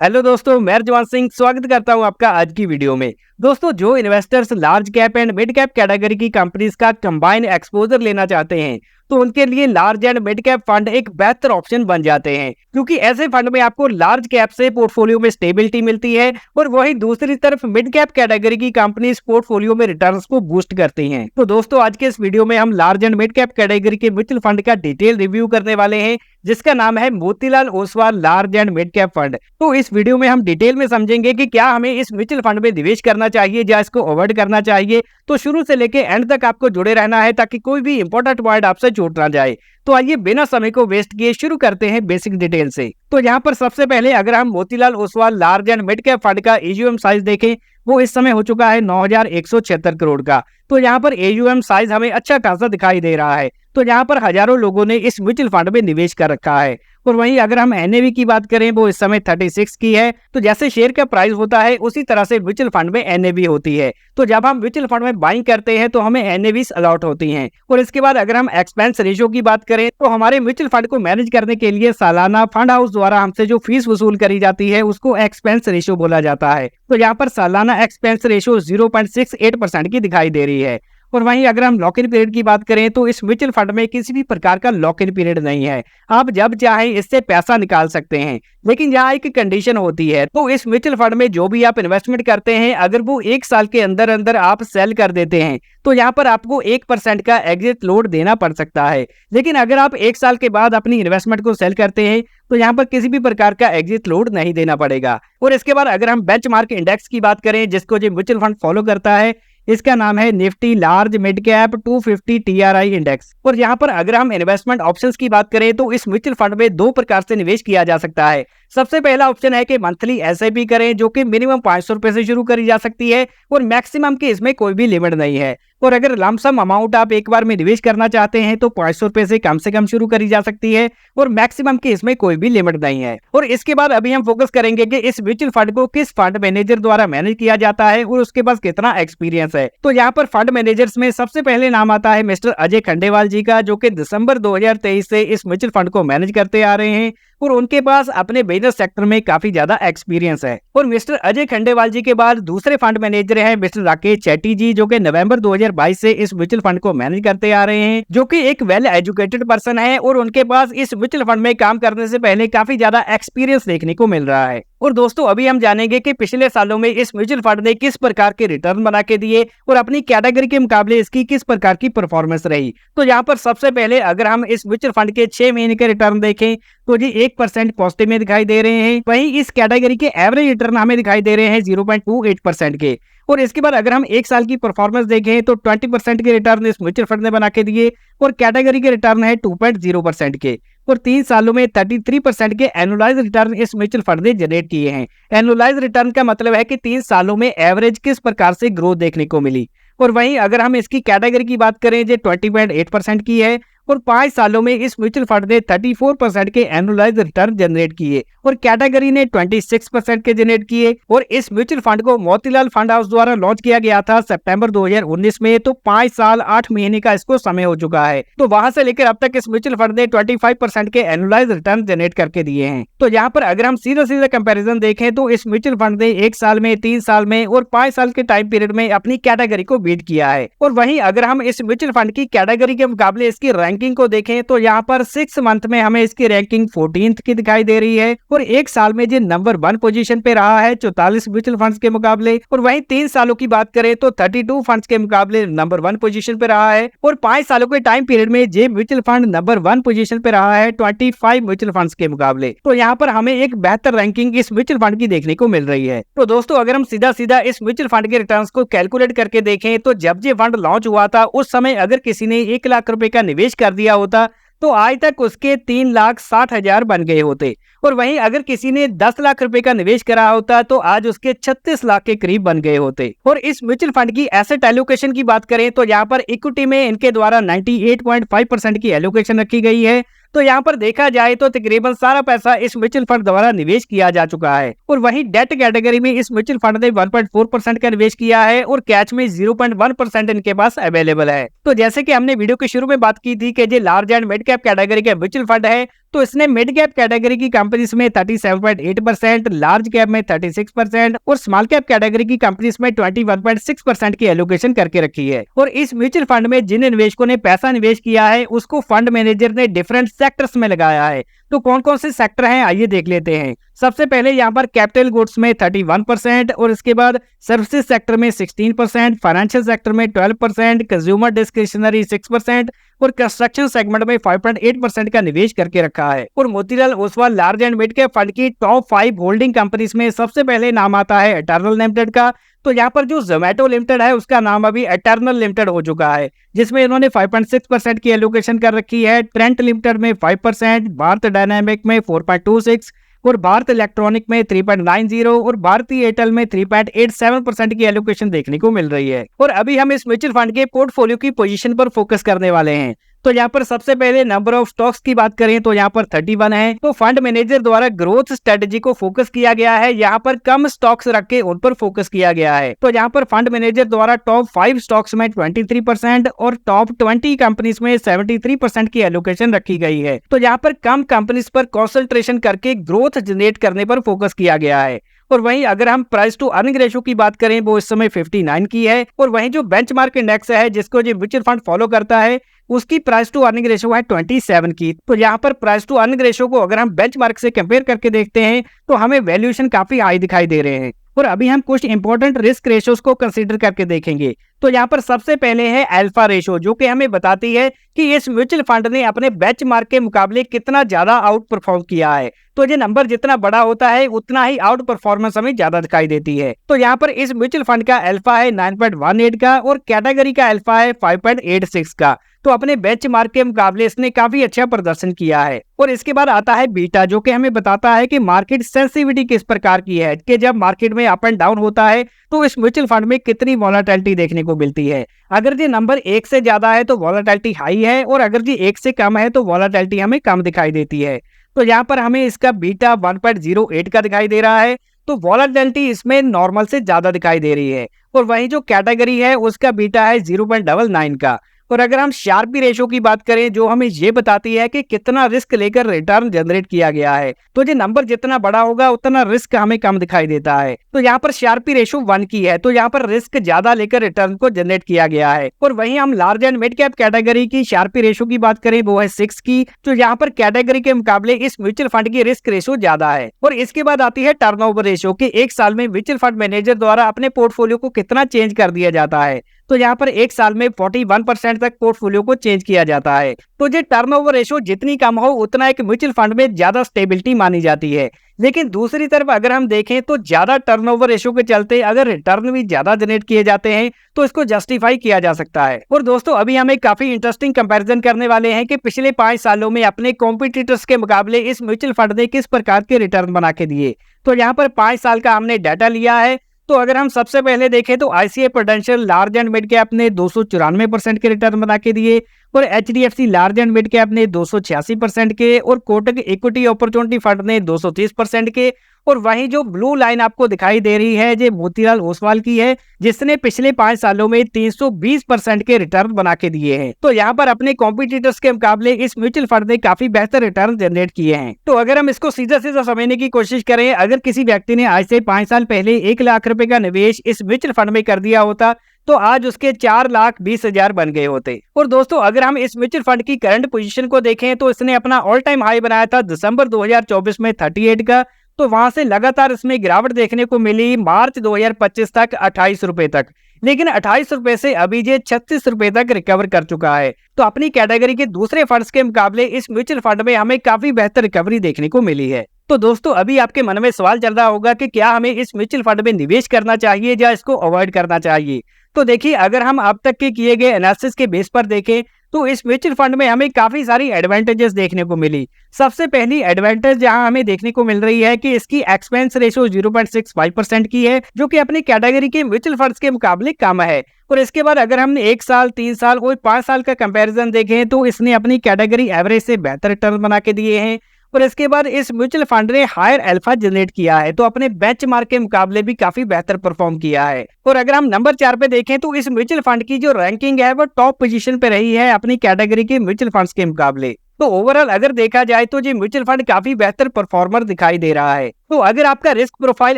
Hello दोस्तों, मैं जवान सिंह स्वागत करता हूं आपका आज की वीडियो में। दोस्तों, जो investors large cap and mid cap category की कंपनीज का कंबाइन एक्सपोजर लेना चाहते हैं तो उनके लिए large and mid cap fund एक बेहतर ऑप्शन बन जाते हैं, क्योंकि ऐसे फंड में आपको लार्ज कैप से पोर्टफोलियो में स्टेबिलिटी मिलती है और वही दूसरी तरफ मिड कैप कैटेगरी की कंपनीज पोर्टफोलियो में रिटर्न्स को बूस्ट करती हैं। तो दोस्तों, आज के इस वीडियो में हम large and mid cap category के म्यूचुअल फंड का डिटेल रिव्यू करने वाले हैं, जिसका नाम है Motilal Oswal large and mid cap fund. तो इस वीडियो में हम डिटेल में समझेंगे कि क्या हमें इस म्यूचुअल फंड में निवेश करना चाहिए या इसको अवॉइड करना चाहिए। तो शुरू से लेके एंड तक आपको जुड़े रहना है ताकि कोई भी इंपॉर्टेंट पॉइंट आपसे छूट ना जाए। तो आइए बिना समय को वेस्ट किए शुरू करते हैं बेसिक डिटेल से। तो यहाँ पर सबसे पहले अगर हम Motilal Oswal large and mid cap fund का एयूएम साइज देखें, वो इस समय हो चुका है 9,176 करोड़ का। तो यहाँ पर एयूएम साइज हमें अच्छा खासा दिखाई दे रहा है। तो यहाँ पर हजारों लोगों ने इस म्यूचुअल फंड में निवेश कर रखा है। और वहीं अगर हम एनएवी की बात करें, वो इस समय 36 की है। तो जैसे शेयर का प्राइस होता है उसी तरह से म्यूचुअल फंड में एनएवी होती है। तो जब हम म्यूचुअल फंड में बाइंग करते हैं तो हमें एनएवीज अलॉट होती हैं। और इसके बाद अगर हम एक्सपेंस रेशियो की बात करें तो हमारे म्यूचुअल फंड को मैनेज करने के लिए सालाना फंड हाउस द्वारा हमसे जो फीस वसूल करी जाती है उसको एक्सपेंस रेशियो बोला जाता है। तो यहाँ पर सालाना एक्सपेंस रेशियो 0.68% की दिखाई दे रही है। और वहीं अगर हम लॉक इन पीरियड की बात करें तो इस म्यूचुअल फंड में किसी भी प्रकार का लॉक इन पीरियड नहीं है। आप जब चाहें इससे पैसा निकाल सकते हैं, लेकिन यहाँ एक कंडीशन होती है। तो इस म्यूचुअल फंड में जो भी आप इन्वेस्टमेंट करते हैं, अगर वो 1 साल के अंदर अंदर आप सेल कर देते हैं तो यहाँ पर आपको 1% का एग्जिट लोड देना पड़ सकता है। लेकिन अगर आप 1 साल के बाद अपनी इन्वेस्टमेंट को सेल करते हैं तो यहाँ पर किसी भी प्रकार का एग्जिट लोड नहीं देना पड़ेगा। और इसके बाद अगर हम बेंचमार्क इंडेक्स की बात करें, जिसको जो म्यूचुअल फंड फॉलो करता है, इसका नाम है Nifty large mid cap 250 TRI index. और यहाँ पर अगर हम इन्वेस्टमेंट ऑप्शंस की बात करें तो इस म्यूचुअल फंड में 2 प्रकार से निवेश किया जा सकता है। सबसे पहला ऑप्शन है कि मंथली एसआईपी करें, जो कि मिनिमम 500 रुपए से शुरू करी जा सकती है और मैक्सिमम की इसमें कोई भी लिमिट नहीं है। और अगर लमसम अमाउंट आप एक बार में निवेश करना चाहते हैं तो 500 रुपए से कम शुरू करी जा सकती है और मैक्सिमम की इसमें कोई भी लिमिट नहीं है। और इसके बाद अभी हम फोकस करेंगे कि इस म्यूचुअल फंड को किस फंड मैनेजर द्वारा मैनेज किया जाता है और उसके पास कितना एक्सपीरियंस है। तो यहाँ पर फंड मैनेजर्स में सबसे पहले नाम आता है मिस्टर अजय खंडेवाल जी का, जो कि दिसंबर 2023 से इस म्यूचुअल फंड को मैनेज करते आ रहे हैं और उनके पास अपने बिजनेस सेक्टर में काफी ज्यादा एक्सपीरियंस है। और मिस्टर अजय खंडेवाल जी के बाद दूसरे फंड मैनेजर हैं मिस्टर राकेश चेट्टी जी, जो कि नवंबर 2022 से इस म्यूचुअल फंड को मैनेज करते आ रहे हैं, जो कि एक वेल एजुकेटेड पर्सन है और उनके पास इस म्यूचुअल फंड में काम करने से पहले काफी ज्यादा एक्सपीरियंस देखने को मिल रहा है। और दोस्तों, अभी हम जानेंगे कि पिछले सालों में इस म्यूचुअल फंड ने किस प्रकार के रिटर्न बना के दिए और अपनी कैटेगरी के मुकाबले इसकी किस प्रकार की परफॉर्मेंस रही। तो यहाँ पर सबसे पहले अगर हम इस म्यूचुअल फंड के 6 महीने के रिटर्न देखें तो जी 1% पॉजिटिव में दिखाई दे रहे हैं। वहीं इस कैटेगरी के एवरेज रिटर्न हमें दिखाई दे रहे हैं 0.28% के। और इसके बाद अगर हम 1 साल की परफॉर्मेंस देखें तो 20% के रिटर्न इस म्यूचुअल फंड ने बना के दिए और कैटेगरी के रिटर्न है 2.0% के। और 3 सालों में 33% के एनुअलाइज रिटर्न इस म्यूचुअल फंड ने जनरेट किए हैं। एनुअलाइज रिटर्न का मतलब है कि 3 सालों में एवरेज किस प्रकार से ग्रोथ देखने को मिली। और वहीं अगर हम इसकी कैटेगरी की बात करें जो 20.8% की है और 5 सालों में इस म्यूचुअल फंड ने 34% के एनुअलाइज रिटर्न जनरेट किए और कैटेगरी ने 26% के जनरेट किए। और इस म्यूचुअल फंड को मोतीलाल फंड हाउस द्वारा लॉन्च किया गया था सितंबर 2019 में। तो 5 साल 8 महीने का इसको समय हो चुका है। तो वहां से लेकर अब तक इस म्यूचुअल फंड ने 25% के एनुअलाइज रिटर्न जनरेट करके दिए हैं। तो यहाँ पर अगर हम सीधा कंपेरिजन देखें तो इस म्यूचुअल फंड ने 1 साल में, 3 साल में और 5 साल के टाइम पीरियड में अपनी कैटेगरी को बीट किया है। और वहीं अगर हम इस म्यूचुअल फंड की कैटेगरी के मुकाबले इसकी रैंकिंग को देखें तो यहाँ पर 6 मंथ में हमें इसकी रैंकिंग 14th की दिखाई दे रही है और 1 साल में जो नंबर 1 पोजीशन पे रहा है 44 म्यूचुअल फंड्स के मुकाबले। और वहीं 3 सालों की बात करें तो 32 फंड्स के मुकाबले नंबर 1 पोजीशन पे रहा है और 5 सालों के टाइम पीरियड में जे म्यूचुअल फंड नंबर 1 पोजीशन पे रहा है 25 म्यूचुअल फंड्स के मुकाबले। तो यहाँ पर हमें एक बेहतर रैंकिंग इस म्यूचुअल फंड की देखने को मिल रही है। तो दोस्तों, अगर हम सीधा इस म्यूचुअल फंड के रिटर्न्स को कैलकुलेट करके देखें तो जब ये फंड लॉन्च हुआ था उस समय अगर किसी ने 1 लाख रुपए का निवेश कर दिया होता तो आज तक उसके 3,60,000 बन गए होते। और वहीं अगर किसी ने 10 लाख रुपए का निवेश करा होता तो आज उसके 36 लाख के करीब बन गए होते। और इस म्यूचुअल फंड की एसेट एलोकेशन की बात करें तो यहाँ पर इक्विटी में इनके द्वारा 98.5% की एलोकेशन रखी गई है। तो यहाँ पर देखा जाए तो तकरीबन सारा पैसा इस म्यूचुअल फंड द्वारा निवेश किया जा चुका है। और वहीं डेट कैटेगरी में इस म्यूचुअल फंड ने 1.4% का निवेश किया है और कैश में 0.1% इनके पास अवेलेबल है। तो जैसे कि हमने वीडियो के शुरू में बात की थी कि ये large and mid cap category के म्यूचुअल फंड है, तो इसने मिड कैप कैटेगरी की कंपनीज में 37.8%, लार्ज कैप में 36% और स्मॉल कैप कैटेगरी की कंपनीज में 21.6% की एलोकेशन करके रखी है। और इस म्यूचुअल फंड में जिन निवेशकों ने पैसा निवेश किया है उसको फंड मैनेजर ने डिफरेंट सेक्टर्स में लगाया है। तो कौन कौन से सेक्टर हैं आइए देख लेते हैं। सबसे पहले यहाँ पर कैपिटल गुड्स में 31% और इसके बाद सर्विसेज सेक्टर में 16%, फाइनेंशियल सेक्टर में 12%, कंज्यूमर डिस्क्रिशनरी 6% और कंस्ट्रक्शन सेगमेंट में 5.8% का निवेश करके रखा है। और Motilal Oswal large and mid cap fund की टॉप 5 होल्डिंग कंपनीज में सबसे पहले नाम आता है एटर्नल लिमिटेड का। तो यहाँ पर जो जोमेटो लिमिटेड है उसका नाम अभी एटर्नल लिमिटेड हो चुका है, जिसमें इन्होंने 5.6% की एलोकेशन कर रखी है। ट्रेंट लिमिटेड में 5%, भारत डायनामिक में 4.26 और भारत इलेक्ट्रॉनिक में 3.90 और भारतीय एयरटेल में 3.87% की एलोकेशन देखने को मिल रही है। और अभी हम इस म्यूचुअल फंड के पोर्टफोलियो की पोजीशन पर फोकस करने वाले हैं। तो यहाँ पर सबसे पहले नंबर ऑफ स्टॉक्स की बात करें तो यहाँ पर 31 है। तो फंड मैनेजर द्वारा ग्रोथ स्ट्रेटजी को फोकस किया गया है, यहाँ पर कम स्टॉक्स रख के उन पर फोकस किया गया है। तो यहाँ पर फंड मैनेजर द्वारा टॉप 5 स्टॉक्स में 23% और टॉप 20 कंपनीज में 73% की एलोकेशन रखी गई है। तो यहाँ पर कम कंपनीज पर कॉन्सेंट्रेशन करके ग्रोथ जनरेट करने पर फोकस किया गया है। और वहीं अगर हम प्राइस टू अर्निंग रेशो की बात करें वो इस समय 59 की है। और वहीं जो बेंचमार्क इंडेक्स है जिसको जो म्यूचुअल फंड फॉलो करता है उसकी प्राइस टू अर्निंग रेशो है 27 की। तो यहाँ पर प्राइस टू अर्निंग रेशो को अगर हम बेंचमार्क से कंपेयर करके देखते हैं तो हमें वैल्यूएशन काफी हाई दिखाई दे रहे हैं। और अभी हम कुछ इंपॉर्टेंट रिस्क रेशोज को कंसीडर करके देखेंगे। तो यहाँ पर सबसे पहले है अल्फा रेशो, जो कि हमें बताती है कि इस म्यूचुअल फंड ने अपने बेंचमार्क के मुकाबले कितना ज्यादा आउट परफॉर्म किया है। तो ये नंबर जितना बड़ा होता है उतना ही आउट परफॉर्मेंस हमें ज्यादा दिखाई देती है। तो यहाँ पर इस म्यूचुअल फंड का अल्फा है 9.18 का और कैटेगरी का अल्फा है 5.86 का। तो अपने बेंचमार्क के मुकाबले इसने काफी अच्छा प्रदर्शन किया है। और इसके बाद आता है बीटा, जो कि हमें बताता है कि मार्केट सेंसिटिविटी किस प्रकार की है, कि जब मार्केट में अप एंड डाउन होता है तो इस म्यूचुअल फंड में कितनी वॉलेटिलिटी देखने को मिलती है। अगर ये नंबर 1 से ज्यादा है तो वॉलेटिलिटी हाई है और अगर ये 1 से कम है तो वॉलेटिलिटी हमें कम दिखाई देती है। तो यहाँ पर हमें इसका बीटा 1.08 का दिखाई दे रहा है। तो वॉलेटिलिटी इसमें नॉर्मल से ज्यादा दिखाई दे रही है। और वहीं जो कैटेगरी है उसका बीटा है 0.99 का। और अगर हम शार्पी रेशो की बात करें जो हमें ये बताती है कि कितना रिस्क लेकर रिटर्न जनरेट किया गया है, तो ये नंबर जितना बड़ा होगा उतना रिस्क हमें कम दिखाई देता है। तो यहाँ पर शार्पी रेशो 1 की है, तो यहाँ पर रिस्क ज्यादा लेकर रिटर्न को जनरेट किया गया है। और वहीं हम large and mid cap category की शार्पी रेशो की बात करें वो है 6 की। तो यहाँ पर कैटेगरी के मुकाबले इस म्यूचुअल फंड की रिस्क रेशो ज्यादा है। और इसके बाद आती है टर्नओवर रेशो, कि एक साल में म्यूचुअल फंड मैनेजर द्वारा अपने पोर्टफोलियो को कितना चेंज कर दिया जाता है। तो यहाँ पर एक साल में 41% तक पोर्टफोलियो को चेंज किया जाता है। तो ये टर्नओवर रेशो जितनी कम हो उतना एक म्यूचुअल फंड में ज्यादा स्टेबिलिटी मानी जाती है। लेकिन दूसरी तरफ अगर हम देखें तो ज्यादा टर्नओवर रेशो के चलते अगर रिटर्न भी ज्यादा जनरेट किए जाते हैं तो इसको जस्टिफाई किया जा सकता है। और दोस्तों अभी हम एक काफी इंटरेस्टिंग कंपैरिजन करने वाले हैं कि पिछले 5 सालों में अपने कॉम्पिटिटर्स के मुकाबले इस म्यूचुअल फंड ने किस प्रकार के रिटर्न बना के दिए। तो यहाँ पर 5 साल का हमने डाटा लिया है। तो अगर हम सबसे पहले देखें तो ICI prudential large and mid cap ने 294% के रिटर्न बना के दिए और HDFC large and mid cap ने 286% के और कोटक इक्विटी अपॉर्चुनिटी फंड ने 230% के। और वहीं जो ब्लू लाइन आपको दिखाई दे रही है ये मोतीलाल ओसवाल की है, जिसने पिछले 5 सालों में 320% के रिटर्न बना के दिए हैं। तो यहाँ पर अपने कॉम्पिटिटर्स के मुकाबले इस म्यूचुअल फंड ने काफी बेहतर रिटर्न जनरेट किए हैं। तो अगर हम इसको सीधा सीधा समझने की कोशिश करें, अगर किसी व्यक्ति ने आज से 5 साल पहले 1 लाख रुपए का निवेश इस म्यूचुअल फंड में कर दिया होता तो आज उसके 4,20,000 बन गए होते। और दोस्तों अगर हम इस म्यूचुअल फंड की करंट पोजीशन को देखें तो इसने अपना ऑल टाइम हाई बनाया था दिसंबर 2024 में 38 का। तो वहां से लगातार इसमें गिरावट देखने को मिली मार्च 2025 तक 28 रुपए तक, लेकिन 28 रुपए से अभी ये 36 रुपए तक रिकवर कर चुका है। तो अपनी कैटेगरी के दूसरे फंड्स के मुकाबले इस म्यूचुअल फंड में हमें काफी बेहतर रिकवरी देखने को मिली है। तो दोस्तों अभी आपके मन में सवाल चल रहा होगा कि क्या हमें इस म्यूचुअल फंड में निवेश करना चाहिए या इसको अवॉइड करना चाहिए। तो देखिए अगर हम अब तक के किए गए एनालिसिस के बेस पर देखें तो इस म्यूचुअल फंड में हमें काफी सारी एडवांटेजेस देखने को मिली। सबसे पहली एडवांटेज जहां हमें देखने को मिल रही है कि इसकी एक्सपेंस रेशो 0.65% की है, जो कि अपनी कैटेगरी के म्यूचुअल फंड्स के मुकाबले कम है। और इसके बाद अगर हमने 1 साल, 3 साल और 5 साल का कंपैरिजन देखें तो इसने अपनी कैटेगरी एवरेज से बेहतर रिटर्न बना के दिए हैं। और इसके बाद इस म्यूचुअल फंड ने हायर अल्फा जनरेट किया है, तो अपने बेंचमार्क के मुकाबले भी काफी बेहतर परफॉर्म किया है। और अगर हम नंबर 4 पे देखें तो इस म्यूचुअल फंड की जो रैंकिंग है वो टॉप पोजीशन पे रही है अपनी कैटेगरी के म्यूचुअल फंड्स के मुकाबले। तो ओवरऑल अगर देखा जाए तो ये म्यूचुअल फंड काफी बेहतर परफॉर्मर दिखाई दे रहा है। तो अगर आपका रिस्क प्रोफाइल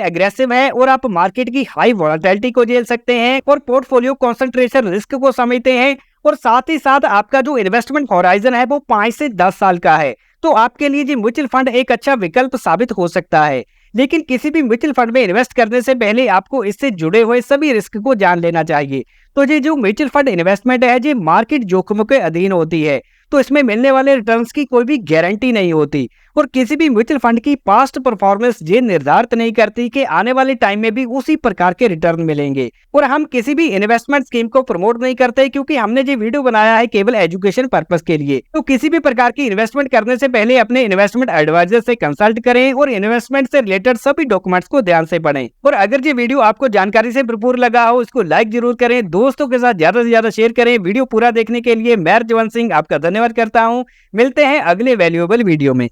एग्रेसिव है और आप मार्केट की हाई वोलेटिलिटी को झेल सकते हैं और पोर्टफोलियो कंसंट्रेशन रिस्क को समझते हैं और साथ ही साथ आपका जो इन्वेस्टमेंट होराइजन है वो 5 से 10 साल का है, तो आपके लिए ये म्यूचुअल फंड एक अच्छा विकल्प साबित हो सकता है। लेकिन किसी भी म्यूचुअल फंड में इन्वेस्ट करने से पहले आपको इससे जुड़े हुए सभी रिस्क को जान लेना चाहिए। तो ये जो म्यूचुअल फंड इन्वेस्टमेंट है ये मार्केट जोखिमों के अधीन होती है, तो इसमें मिलने वाले रिटर्न्स की कोई भी गारंटी नहीं होती और किसी भी म्यूचुअल फंड की पास्ट परफॉर्मेंस ये निर्धारित नहीं करती कि आने वाले टाइम में भी उसी प्रकार के रिटर्न मिलेंगे। और हम किसी भी इन्वेस्टमेंट स्कीम को प्रमोट नहीं करते, क्योंकि हमने ये वीडियो बनाया है केवल एजुकेशन पर्पस के लिए। तो किसी भी प्रकार की इन्वेस्टमेंट करने से पहले अपने इन्वेस्टमेंट एडवाइजर से कंसल्ट करें और इन्वेस्टमेंट से रिलेटेड सभी डॉक्यूमेंट्स को ध्यान से पढ़ें। और अगर ये वीडियो आपको जानकारी से भरपूर लगा हो, इसको लाइक जरूर करें, दोस्तों के साथ ज्यादा से ज्यादा शेयर करें। वीडियो पूरा देखने के लिए मैं जवन सिंह आपका धन्यवाद करता हूँ। मिलते हैं अगले वैल्यूएबल वीडियो में।